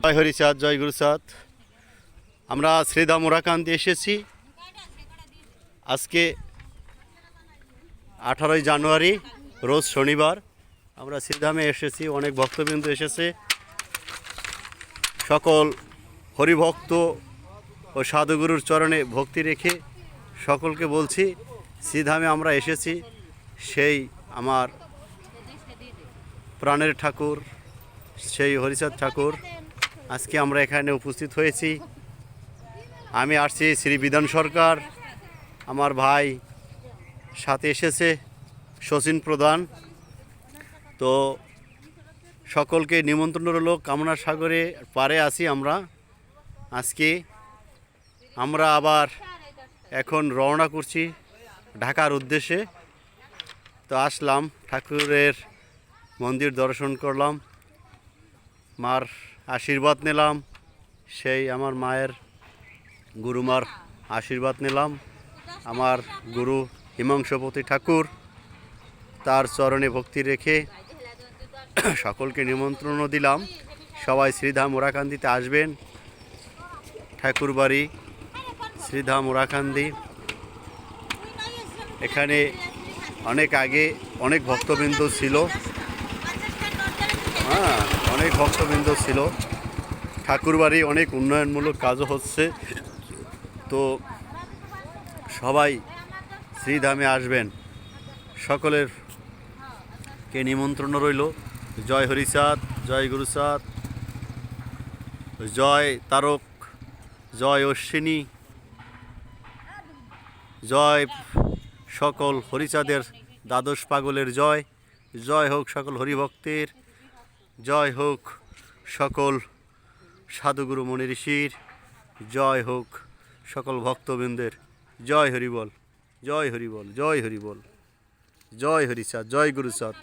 জয় হরিচাঁদ, জয় গুরুচাঁদ। আমরা শ্রীধাম ওরাকান্দি এসেছি। আজকে 18ই জানুয়ারি, রোজ শনিবার। আমরা শ্রীধামে এসেছি, অনেক ভক্তবৃন্দ এসেছে। সকল হরিভক্ত ও সাধুগুরুর চরণে ভক্তি রেখে সকলকে বলছি, শ্রীধামে আমরা এসেছি। সেই আমার প্রাণের ঠাকুর, সেই হরিচাঁদ ঠাকুর, আজকে আমরা এখানে উপস্থিত হয়েছি। আমি আসছি শ্রী বিধান সরকার, আমার ভাই সাথে এসেছে শচীন প্রধান। তো সকলকে নিমন্ত্রণ রইল। কামনা সাগরে পারে আছি আমরা আজকে। আমরা আবার এখন রওনা করছি ঢাকার উদ্দেশ্যে। তো আসলাম, ঠাকুরের মন্দির দর্শন করলাম, মার আশীর্বাদ নিলাম, সেই আমার মায়ের গুরুমার আশীর্বাদ নিলাম। আমার গুরু হিমাংশুপতি ঠাকুর, তার চরণে ভক্তি রেখে সকলকে নিমন্ত্রণও দিলাম। সবাই শ্রীধাম ওরাকান্দিতে আসবেন। ঠাকুরবাড়ি শ্রীধাম ওরাকান্দি। এখানে অনেক আগে অনেক ভক্তবৃন্দ ছিল, অনেক ভক্তবৃন্দ ছিল। ঠাকুরবাড়ি অনেক উন্নয়নমূলক কাজও হচ্ছে। তো সবাই শ্রীধামে আসবেন, সকলের কে নিমন্ত্রণ রইল। জয় হরিচাঁদ, জয় গুরুচাঁদ, জয় তারক, জয় অশ্বিনী, জয় সকল হরিচাঁদের দ্বাদশ পাগলের জয়। জয় হোক সকল হরিভক্তের, জয় হোক সকল সাধুগুরু মনি ঋষির, জয় হোক সকল ভক্তবৃন্দের। জয় হরিবল, জয় হরিবল, জয় হরিবল, জয় হরিচাঁদ, জয় গুরুচাঁদ।